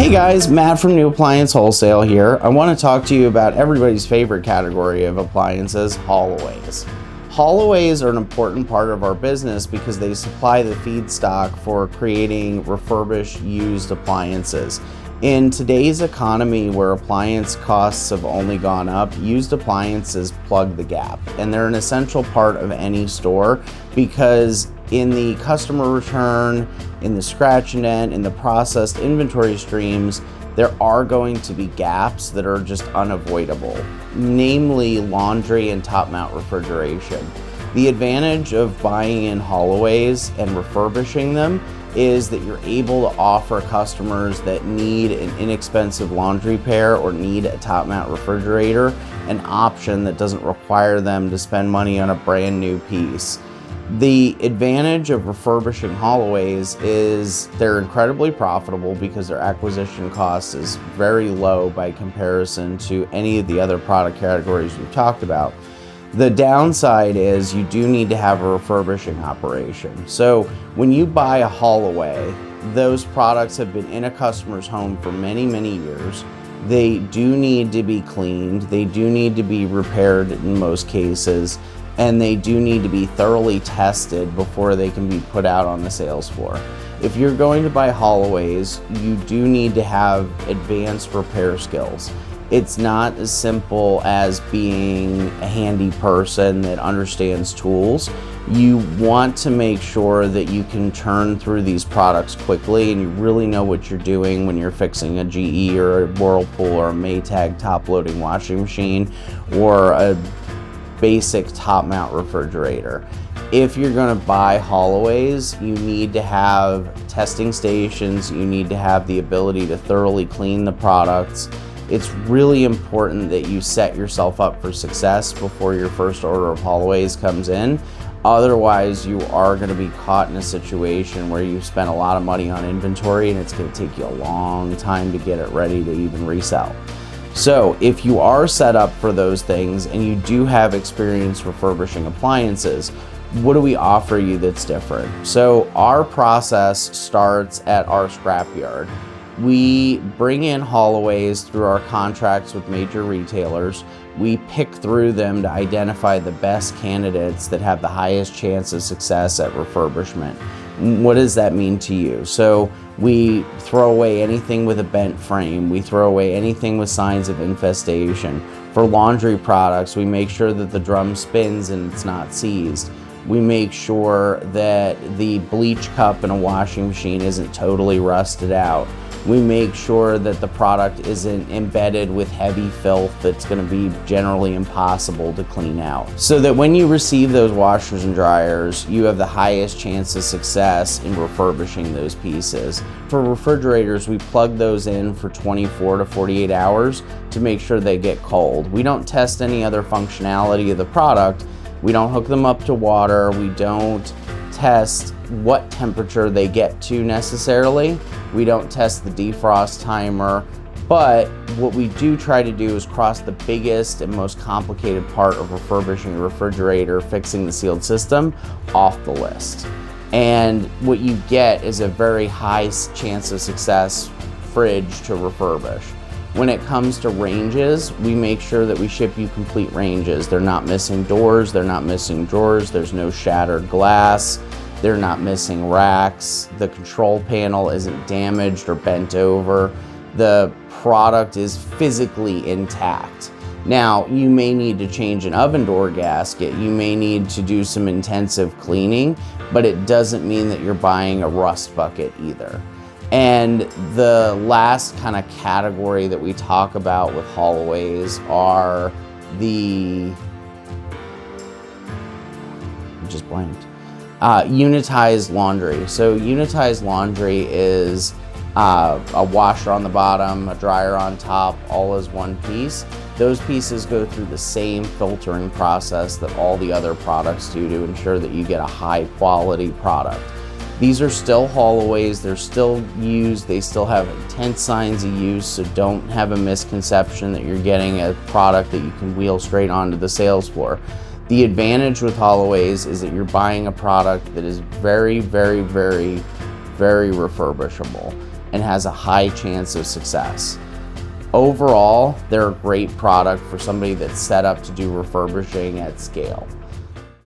Hey guys, Matt from Neu Appliance Wholesale here. I want to talk to you about everybody's favorite category of appliances, haulaways. Haulaways are an important part of our business because they supply the feedstock for creating refurbished used appliances. In today's economy where appliance costs have only gone up, used appliances plug the gap, and they're an essential part of any store because in the customer return, in the scratch and dent, in the processed inventory streams, there are going to be gaps that are just unavoidable, namely laundry and top mount refrigeration. The advantage of buying in haulaways and refurbishing them is that you're able to offer customers that need an inexpensive laundry pair or need a top mount refrigerator an option that doesn't require them to spend money on a brand new piece. The advantage of refurbishing haulaways is they're incredibly profitable because their acquisition cost is very low by comparison to any of the other product categories we've talked about. The downside is you do need to have a refurbishing operation. So when you buy a haulaway, those products have been in a customer's home for many, many years. They do need to be cleaned. They do need to be repaired in most cases. And they do need to be thoroughly tested before they can be put out on the sales floor. If you're going to buy haulaways, you do need to have advanced repair skills. It's not as simple as being a handy person that understands tools. You want to make sure that you can turn through these products quickly and you really know what you're doing when you're fixing a GE or a Whirlpool or a Maytag top-loading washing machine or a basic top mount refrigerator. If you're going to buy haulaways, you need to have testing stations, you need to have the ability to thoroughly clean the products. It's really important that you set yourself up for success before your first order of haulaways comes in. Otherwise, you are going to be caught in a situation where you've spent a lot of money on inventory and it's going to take you a long time to get it ready to even resell. So if you are set up for those things and you do have experience refurbishing appliances, what do we offer you that's different? So our process starts at our scrapyard. We bring in haulaways through our contracts with major retailers. We pick through them to identify the best candidates that have the highest chance of success at refurbishment. What does that mean to you? So we throw away anything with a bent frame. We throw away anything with signs of infestation. For laundry products, we make sure that the drum spins and it's not seized. We make sure that the bleach cup in a washing machine isn't totally rusted out. We make sure that the product isn't embedded with heavy filth that's going to be generally impossible to clean out. So that when you receive those washers and dryers, you have the highest chance of success in refurbishing those pieces. For refrigerators, we plug those in for 24 to 48 hours to make sure they get cold. We don't test any other functionality of the product. We don't hook them up to water. We don't test what temperature they get to necessarily. We don't test the defrost timer, but what we do try to do is cross the biggest and most complicated part of refurbishing a refrigerator, fixing the sealed system, off the list. And what you get is a very high chance of success fridge to refurbish. When it comes to ranges, we make sure that we ship you complete ranges. They're not missing doors, they're not missing drawers, there's no shattered glass, they're not missing racks, the control panel isn't damaged or bent over, the product is physically intact. Now, you may need to change an oven door gasket, you may need to do some intensive cleaning, but it doesn't mean that you're buying a rust bucket either. And the last kind of category that we talk about with haulaways are the, just blanked, unitized laundry. So unitized laundry is a washer on the bottom, a dryer on top, all as one piece. Those pieces go through the same filtering process that all the other products do to ensure that you get a high quality product. These are still haulaways, they're still used, they still have intense signs of use, so don't have a misconception that you're getting a product that you can wheel straight onto the sales floor. The advantage with haulaways is that you're buying a product that is very, very, very, very refurbishable. and has a high chance of success. Overall, they're a great product for somebody that's set up to do refurbishing at scale.